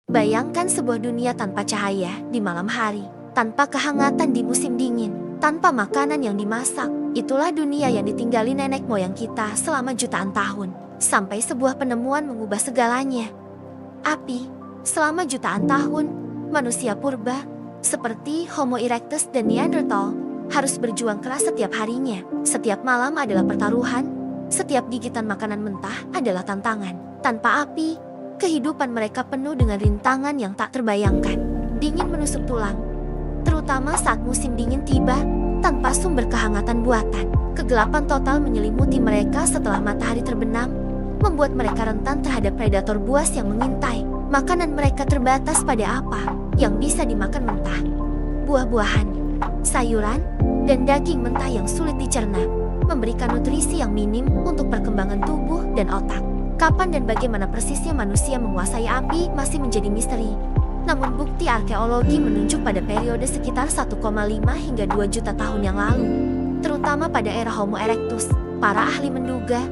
Bayangkan sebuah dunia tanpa cahaya di malam hari, tanpa kehangatan di musim dingin, tanpa makanan yang dimasak. Itulah dunia yang ditinggali nenek moyang kita selama jutaan tahun, sampai sebuah penemuan mengubah segalanya. Api. Selama jutaan tahun, manusia purba, seperti Homo erectus dan Neanderthal, harus berjuang keras setiap harinya. Setiap malam adalah pertaruhan, setiap gigitan makanan mentah adalah tantangan. Tanpa api, kehidupan mereka penuh dengan rintangan yang tak terbayangkan. Dingin menusuk tulang, terutama saat musim dingin tiba, tanpa sumber kehangatan buatan. Kegelapan total menyelimuti mereka setelah matahari terbenam, membuat mereka rentan terhadap predator buas yang mengintai. Makanan mereka terbatas pada apa yang bisa dimakan mentah. Buah-buahan, sayuran, dan daging mentah yang sulit dicerna, memberikan nutrisi yang minim untuk perkembangan tubuh dan otak. Kapan dan bagaimana persisnya manusia menguasai api masih menjadi misteri. Namun bukti arkeologi menunjuk pada periode sekitar 1,5 hingga 2 juta tahun yang lalu. Terutama pada era Homo erectus, para ahli menduga,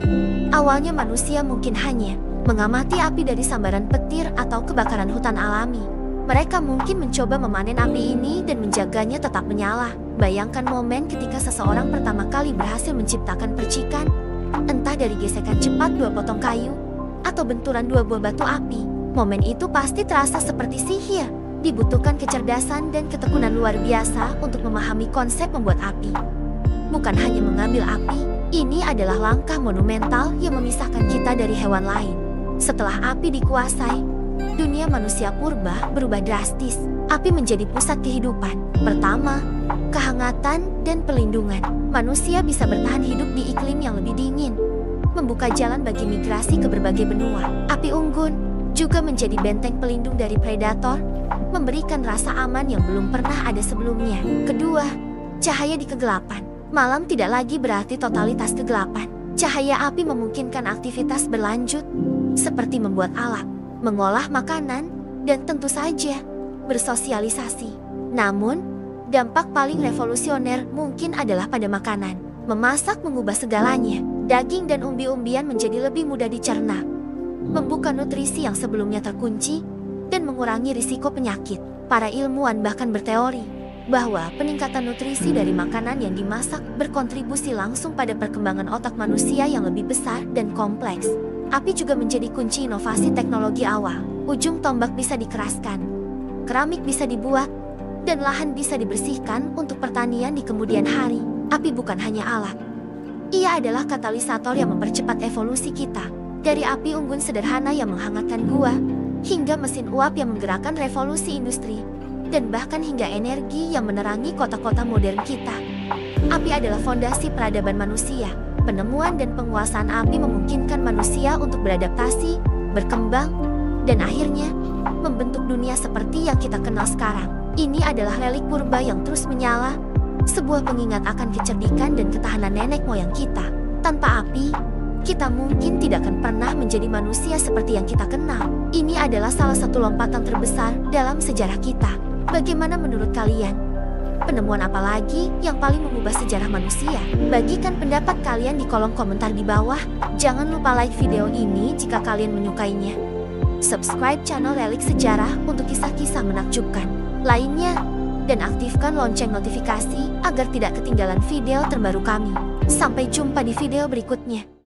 awalnya manusia mungkin hanya mengamati api dari sambaran petir atau kebakaran hutan alami. Mereka mungkin mencoba memanen api ini dan menjaganya tetap menyala. Bayangkan momen ketika seseorang pertama kali berhasil menciptakan percikan, entah dari gesekan cepat 2 potong kayu, atau benturan 2 buah batu api. Momen itu pasti terasa seperti sihir. Dibutuhkan kecerdasan dan ketekunan luar biasa untuk memahami konsep membuat api. Bukan hanya mengambil api, ini adalah langkah monumental yang memisahkan kita dari hewan lain. Setelah api dikuasai, dunia manusia purba berubah drastis. Api menjadi pusat kehidupan. Pertama, kehangatan dan pelindungan. Manusia bisa bertahan hidup di iklim yang lebih dingin, membuka jalan bagi migrasi ke berbagai benua. Api unggun juga menjadi benteng pelindung dari predator, memberikan rasa aman yang belum pernah ada sebelumnya. Kedua, cahaya di kegelapan. Malam tidak lagi berarti totalitas kegelapan. Cahaya api memungkinkan aktivitas berlanjut, seperti membuat alat, mengolah makanan, dan tentu saja bersosialisasi. Namun, dampak paling revolusioner mungkin adalah pada makanan. Memasak mengubah segalanya. Daging dan umbi-umbian menjadi lebih mudah dicerna, membuka nutrisi yang sebelumnya terkunci, dan mengurangi risiko penyakit. Para ilmuwan bahkan berteori bahwa peningkatan nutrisi dari makanan yang dimasak berkontribusi langsung pada perkembangan otak manusia yang lebih besar dan kompleks. Api juga menjadi kunci inovasi teknologi awal. Ujung tombak bisa dikeraskan, keramik bisa dibuat, dan lahan bisa dibersihkan untuk pertanian di kemudian hari. Api bukan hanya alat. Ia adalah katalisator yang mempercepat evolusi kita. Dari api unggun sederhana yang menghangatkan gua, hingga mesin uap yang menggerakkan revolusi industri, dan bahkan hingga energi yang menerangi kota-kota modern kita. Api adalah fondasi peradaban manusia. Penemuan dan penguasaan api memungkinkan manusia untuk beradaptasi, berkembang, dan akhirnya membentuk dunia seperti yang kita kenal sekarang. Ini adalah relik purba yang terus menyala, sebuah pengingat akan kecerdikan dan ketahanan nenek moyang kita. Tanpa api, kita mungkin tidak akan pernah menjadi manusia seperti yang kita kenal. Ini adalah salah satu lompatan terbesar dalam sejarah kita. Bagaimana menurut kalian? Penemuan apa lagi yang paling mengubah sejarah manusia? Bagikan pendapat kalian di kolom komentar di bawah. Jangan lupa like video ini jika kalian menyukainya. Subscribe channel Relik Sejarah untuk kisah-kisah menakjubkan lainnya. Dan aktifkan lonceng notifikasi agar tidak ketinggalan video terbaru kami. Sampai jumpa di video berikutnya.